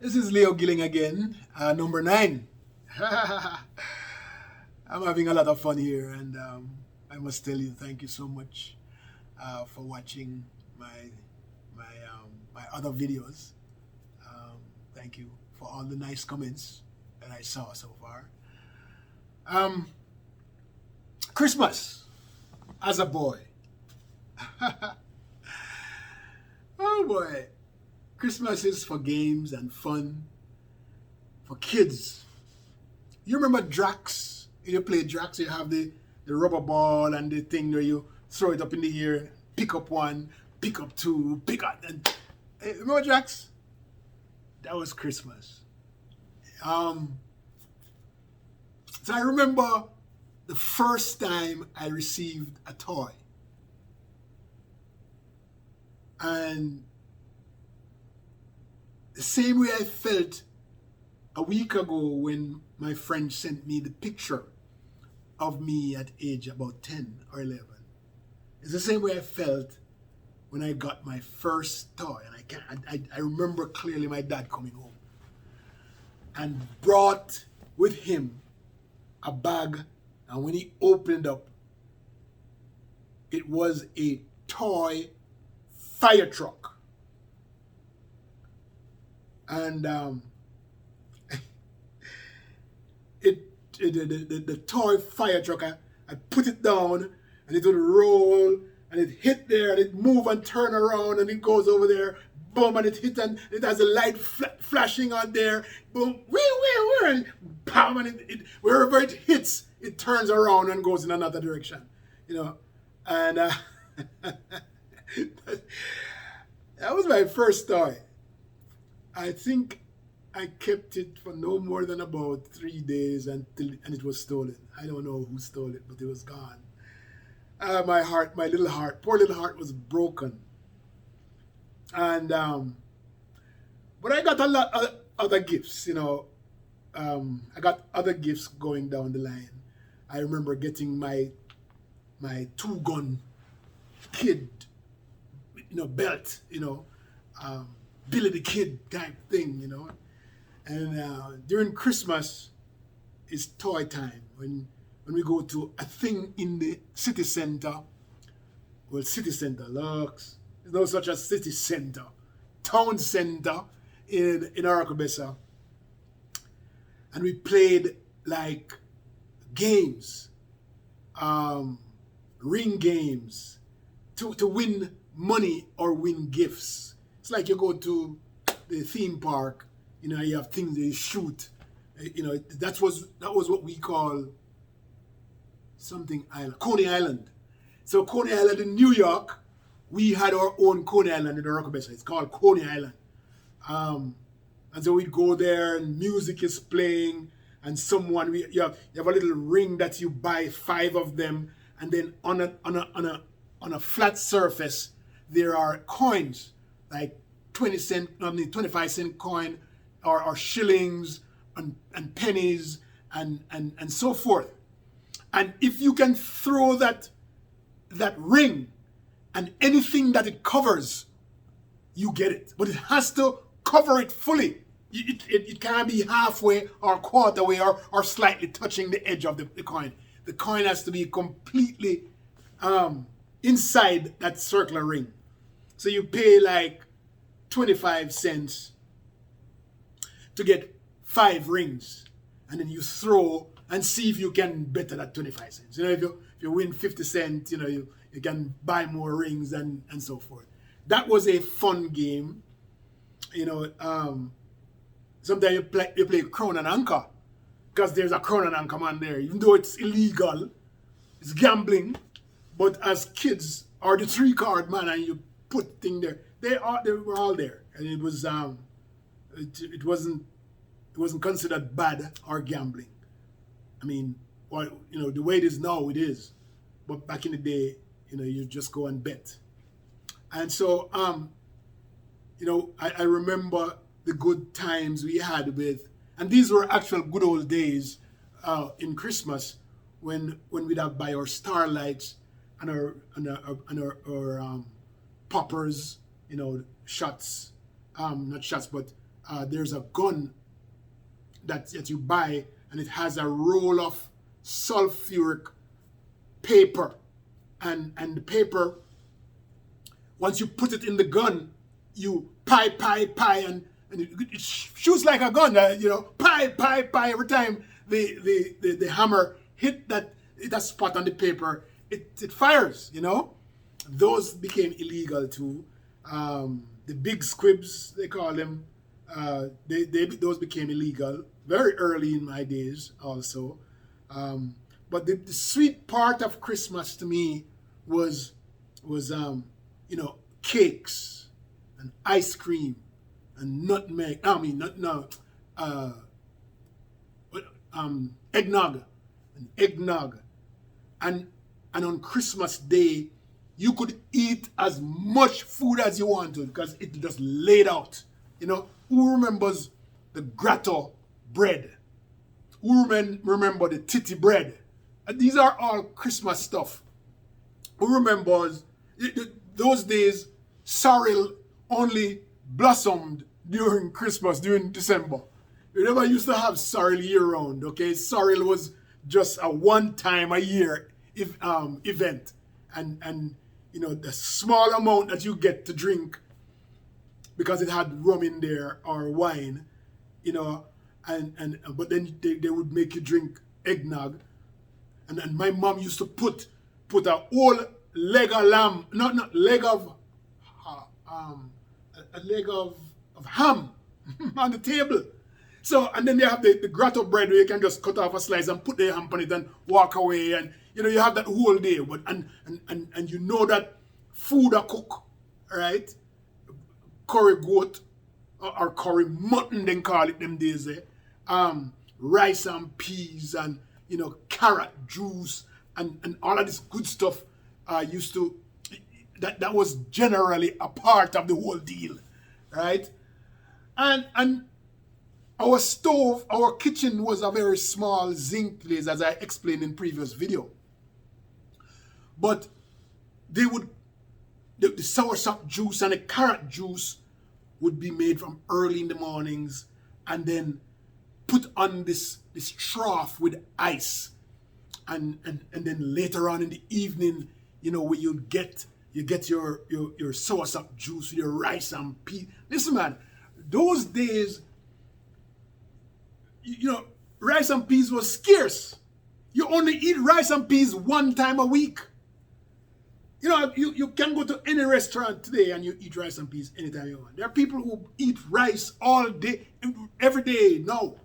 This is Leo Gilling again, number 9. I'm having a lot of fun here, and I must tell you, thank you so much for watching my other videos. Thank you for all the nice comments that I saw so far. Christmas as a boy. Oh boy. Christmas is for games and fun for kids. You remember Drax? You play Drax, you have the rubber ball and the thing where you throw it up in the air, pick up one, pick up two, pick up, and remember Drax? That was Christmas. So I remember the first time I received a toy. And the same way I felt a week ago when my friend sent me the picture of me at age about 10 or 11. It's the same way I felt when I got my first toy. And I remember clearly my dad coming home and brought with him a bag. And when he opened up, it was a toy fire truck. And the toy fire truck, I put it down and it would roll and it hit there and it move and turn around and it goes over there, boom, and it hit and it has a light flashing on there, boom, and bam, and it wherever it hits, it turns around and goes in another direction, and that was my first toy. I think I kept it for no more than about 3 days and it was stolen. I don't know who stole it, but it was gone. My little heart, poor little heart was broken. And but I got a lot of other gifts, I got other gifts going down the line. I remember getting my 2-gun kid, belt, Billy the Kid type thing, And during Christmas, it's toy time. When we go to a thing in the city center, well, city center, looks, there's no such a city center, town center in oracabessa. And we played like games, ring games, to win money or win gifts. It's like you go to the theme park, you have things they shoot. That was what we call something island, Coney Island. So Coney Island in New York, we had our own Coney Island in oracabessa. It's called Coney Island. And so we'd go there and music is playing and you have a little ring that you buy 5 of them, and then on a flat surface there are coins like 25 cent coin or shillings and pennies and so forth. And if you can throw that ring and anything that it covers, you get it. But it has to cover it fully. It can't be halfway or quarter way or slightly touching the edge of the coin. The coin has to be completely inside that circular ring. So you pay like 25 cents to get 5 rings, and then you throw and see if you can better that 25 cents. If you win 50 cents, you can buy more rings and so forth. That was a fun game. Sometimes you play Crown and Anchor, because there's a Crown and Anchor man there. Even though it's illegal, it's gambling, but as kids, or the 3-card man, and you put thing there, they were all there, and it was it wasn't considered bad or gambling. I mean, the way it is now, it is, but back in the day, you just go and bet. And so I remember the good times we had with, and these were actual good old days in Christmas when we'd have buy our starlights and our poppers, shots, not shots, but there's a gun that you buy, and it has a roll of sulfuric paper, and the paper, once you put it in the gun, you pie, and it shoots like a gun, pie. Every time the hammer hit that spot on the paper, it fires, Those became illegal too. The big squibs, they call them, those became illegal very early in my days also. But the sweet part of Christmas to me was cakes and ice cream and nutmeg. Eggnog. And on Christmas Day, you could eat as much food as you wanted because it just laid out. Who remembers the grotto bread? Who remember the titty bread? And these are all Christmas stuff. Who remembers those days? Sorrel only blossomed during Christmas, during December. You never used to have sorrel year round. Okay, sorrel was just a one time a year event, and the small amount that you get to drink because it had rum in there or wine, but then they would make you drink eggnog, and my mom used to put a whole leg of lamb, not leg of a leg of ham on the table. So, and then they have the grotto bread where you can just cut off a slice and put the ham on it and walk away, and you have that whole day. But and that food are cook, right? Curry goat or curry mutton, then call it them days. Rice and peas and carrot juice and all of this good stuff. That was generally a part of the whole deal, right? And our stove, our kitchen was a very small zinc place, as I explained in previous video. But they would, the soursop juice and the carrot juice would be made from early in the mornings and then put on this trough with ice. And then later on in the evening, where you get your soursop juice with your rice and peas. Listen, man, those days, rice and peas was scarce. You only eat rice and peas one time a week. You can go to any restaurant today and you eat rice and peas anytime you want. There are people who eat rice all day, every day. No.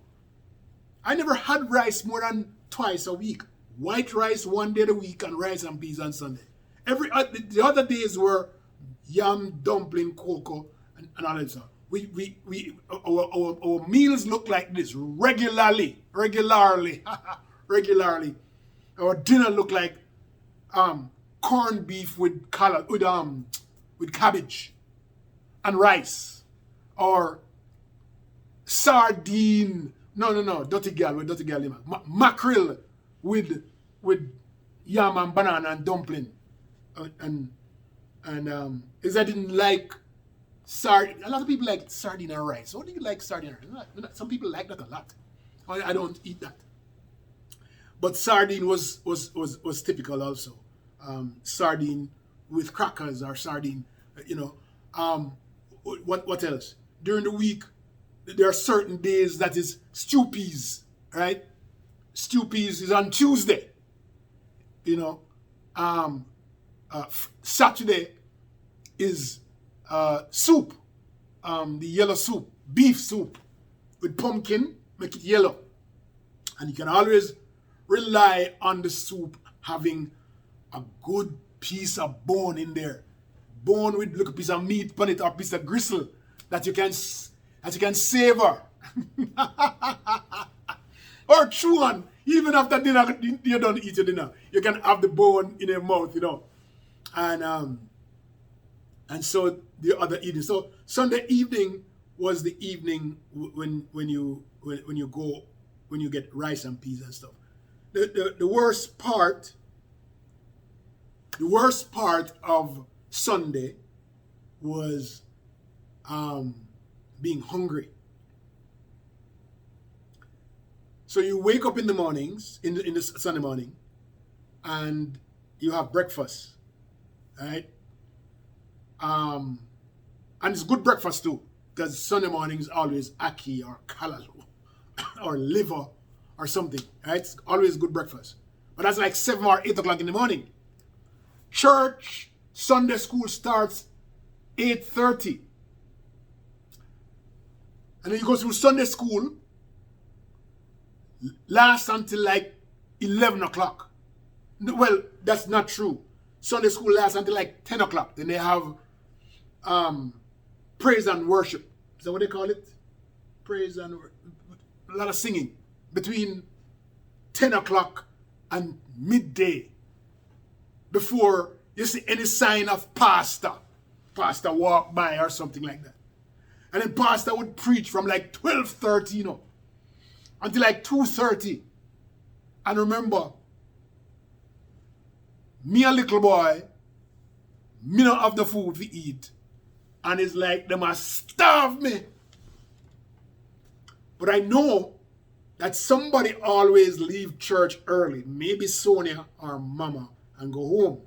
I never had rice more than twice a week. White rice one day a week and rice and peas on Sunday. The other days were yam, dumpling, cocoa, and all that stuff. Our meals look like this regularly. Our dinner look like corned beef with cabbage and rice, or sardine. No, dirty girl. Mackerel with yam and banana and dumpling, and is I didn't like sardine. A lot of people like sardine and rice. What do you like sardine and rice? Some people like that a lot. I don't eat that. But sardine was typical also. Sardine with crackers or sardine, what else? During the week, there are certain days that is stew peas, right? Stew peas is on Tuesday. Saturday is soup, the yellow soup, beef soup with pumpkin, make it yellow. And you can always rely on the soup having a good piece of bone in there. Bone with a piece of meat on it or a piece of gristle that you can savor. Or chew on. Even after dinner, you don't eat your dinner. You can have the bone in your mouth, And so the other evening. So Sunday evening was the evening when you get rice and peas and stuff. The worst part of Sunday was being hungry. So you wake up in the mornings, in the Sunday morning, and you have breakfast, right? And it's good breakfast too, because Sunday morning is always ackee or callaloo or liver or something, right? It's always good breakfast. But that's like 7 or 8 o'clock in the morning. Church, Sunday school starts 8:30. And then you go through Sunday school, lasts until like 11 o'clock. Well, that's not true. Sunday school lasts until like 10 o'clock. Then they have praise and worship. Is that what they call it? Praise and a lot of singing between 10 o'clock and midday before you see any sign of pastor walk by or something like that. And then pastor would preach from like 12:30, until like 2:30. And remember, me a little boy, me not have the food to eat. And it's like they must starve me. But I know that somebody always leave church early. Maybe Sonia or Mama, and go home.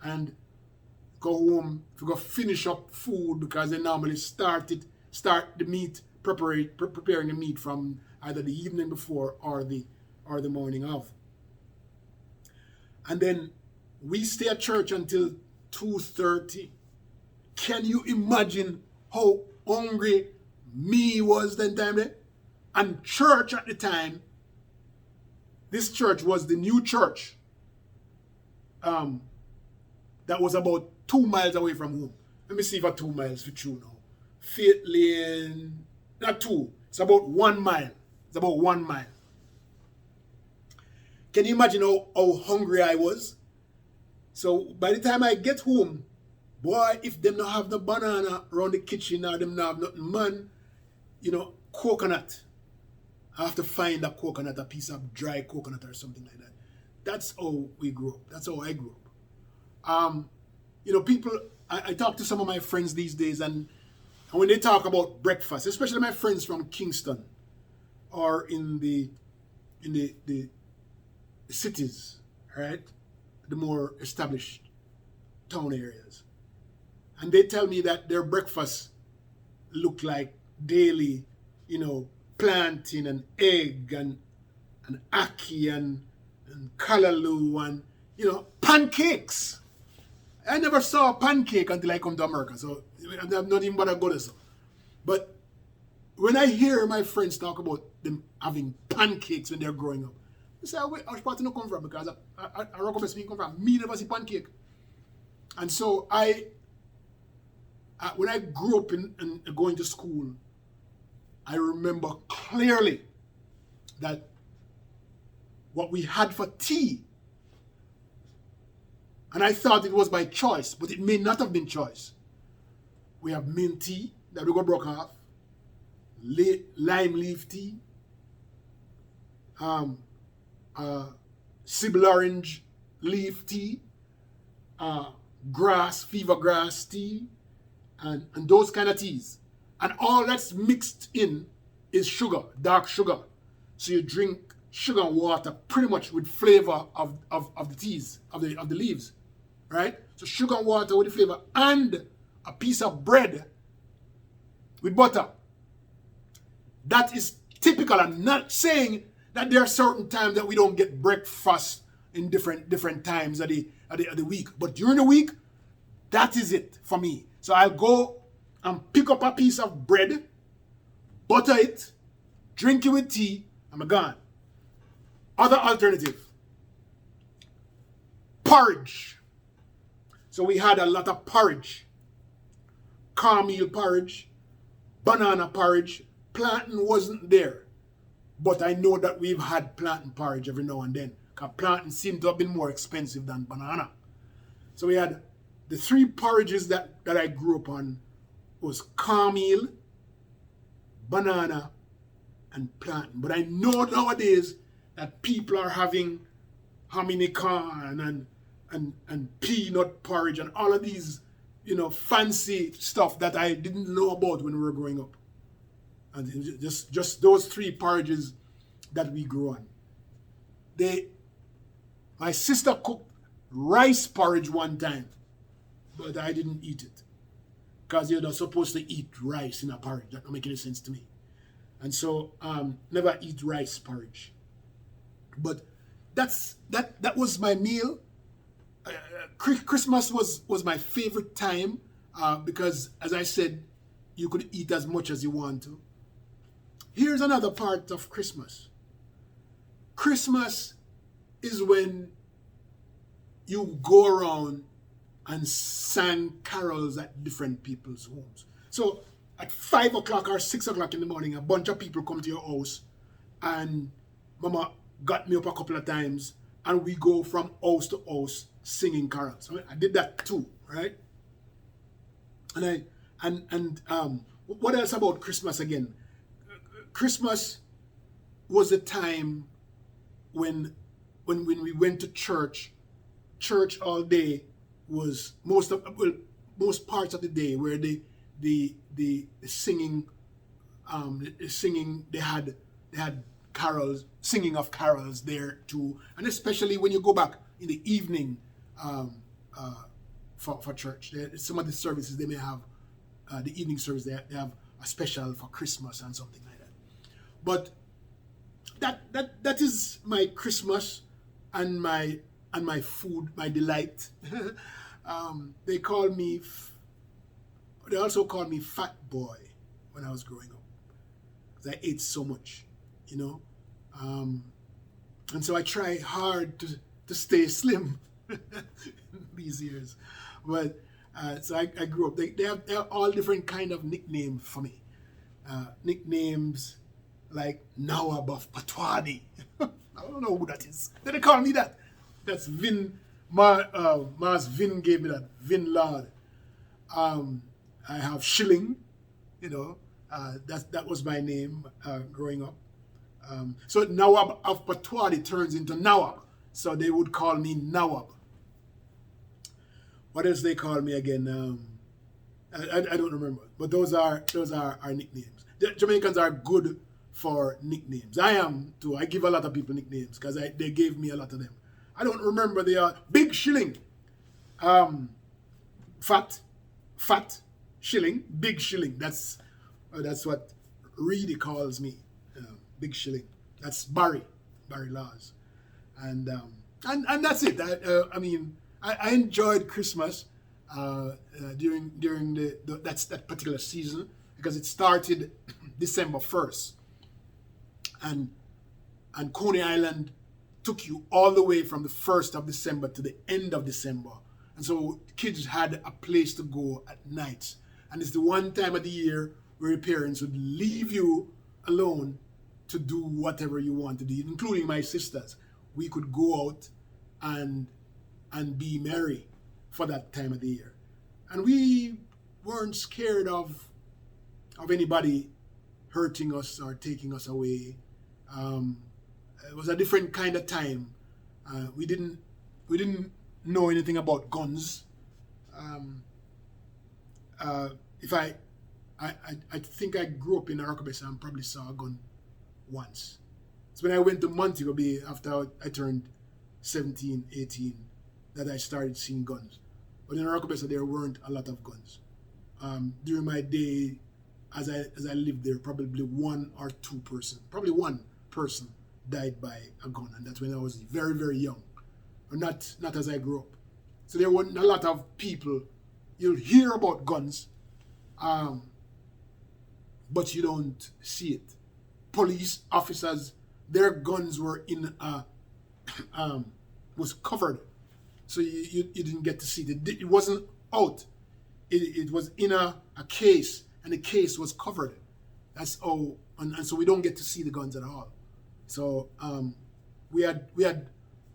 And go home to go finish up food, because they normally start the meat, preparing the meat from either the evening before or the morning of. And then we stay at church until 2:30. Can you imagine how hungry me was that time there? And church at the time, this church was the new church that was about 2 miles away from home. Let me see if 2 miles for true now. Faith Lane, not 2, it's about 1 mile. It's about 1 mile. Can you imagine how hungry I was? So by the time I get home, boy, if them not have no banana around the kitchen or them not have nothing, man, coconut. I have to find a coconut, a piece of dry coconut or something like that. That's how we grew up. That's how I grew up. People, I talk to some of my friends these days, and when they talk about breakfast, especially my friends from Kingston or in the cities, right? The more established town areas. And they tell me that their breakfast look like daily, plantain and egg and ackee and callaloo and, pancakes. I never saw a pancake until I come to America, so I'm not even about to go there. But when I hear my friends talk about them having pancakes when they're growing up, I say, where part you come from? Because oracabessa come from. Me never see pancake. And so when I grew up and going to school, I remember clearly that what we had for tea, and I thought it was by choice, but it may not have been choice. We have mint tea that we got broke off, lime leaf tea, Sibyl orange leaf tea, fever grass tea, and those kind of teas. And all that's mixed in is sugar, dark sugar. So you drink sugar and water pretty much with flavor of the teas, of the leaves, right? So sugar and water with the flavor, and a piece of bread with butter. That is typical. I'm not saying that there are certain times that we don't get breakfast in different times of the week. But during the week, that is it for me. So I'll go and pick up a piece of bread, butter it, drink it with tea, and I'm gone. Other alternative, porridge. So we had a lot of porridge. Cornmeal porridge, banana porridge. Plantain wasn't there. But I know that we've had plantain porridge every now and then, because plantain seemed to have been more expensive than banana. So we had the 3 porridges that I grew up on was cornmeal, banana, and plantain. But I know nowadays that people are having hominy corn and peanut porridge and all of these, fancy stuff that I didn't know about when we were growing up. And just those 3 porridges that we grew on. My sister cooked rice porridge one time, but I didn't eat it because you're not supposed to eat rice in a porridge. That don't make any sense to me. And so never eat rice porridge. But that was my meal. Christmas was my favorite time because, as I said, you could eat as much as you want to. Here's another part of Christmas. Christmas is when you go around and sang carols at different people's homes. So at 5 o'clock or 6 o'clock in the morning, a bunch of people come to your house, and Mama got me up a couple of times, and we go from house to house singing carols. I did that too, right? And what else about Christmas again? Christmas was a time when we went to church all day was most parts of the day where the singing they had carols, singing of carols there too, and especially when you go back in the evening for church. Some of the services they may have the evening service they have a special for Christmas and something like that. But that is my Christmas and my food, my delight. They also called me Fat Boy when I was growing up because I ate so much, you know. And so I try hard to stay slim these years. But so I grew up. They have all different kind of nicknames for me. Nicknames like Nawab of Patwadi. I don't know who that is. They call me that. That's Vin. Mars Vin gave me that. Vin Lord. I have Shilling. You know, that was my name growing up. So Nawab of Patwadi turns into Nawab. So they would call me Nawab. What else they call me again? I don't remember. But those are our nicknames. The Jamaicans are good for nicknames. I am too. I give a lot of people nicknames because they gave me a lot of them. I don't remember. They are Big Shilling, Fat Shilling, Big Shilling. That's what Reedy calls me, Big Shilling. That's Barry Laws, and that's it. I mean, I enjoyed Christmas during that particular season because it started December 1st. And Coney Island took you all the way from the 1st of December to the end of December. And so kids had a place to go at night. And it's the one time of the year where your parents would leave you alone to do whatever you want to do, including my sisters. We could go out and be merry for that time of the year. And we weren't scared of anybody hurting us or taking us away. It was a different kind of time. We didn't know anything about guns. If I think I grew up in oracabessa and probably saw a gun once. So when I went to Montego Bay after I turned 17, 18, that I started seeing guns. But in oracabessa there weren't a lot of guns. During my day, as I lived there, probably one person died by a gun, and that's when I was very, very young, or not as I grew up. So there weren't a lot of people. You'll hear about guns, but you don't see it. Police officers, their guns were was covered, so you didn't get to see it. It wasn't out. It was in a case, and the case was covered. That's all, and so we don't get to see the guns at all. So we had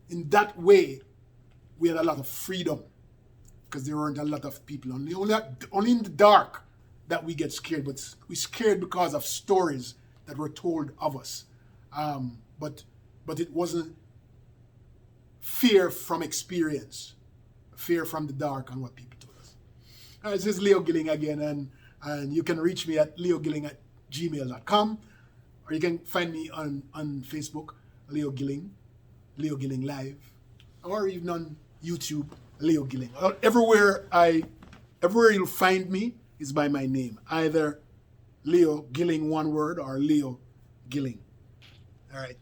in that way we had a lot of freedom because there weren't a lot of people. Only in the dark that we get scared, but we scared because of stories that were told of us. But it wasn't fear from experience, fear from the dark and what people told us. This is Leo Gilling again, and you can reach me at leogilling@gmail.com. or you can find me on Facebook, Leo Gilling Live, or even on YouTube, Leo Gilling. Everywhere you'll find me is by my name, either Leo Gilling one word or Leo Gilling. All right.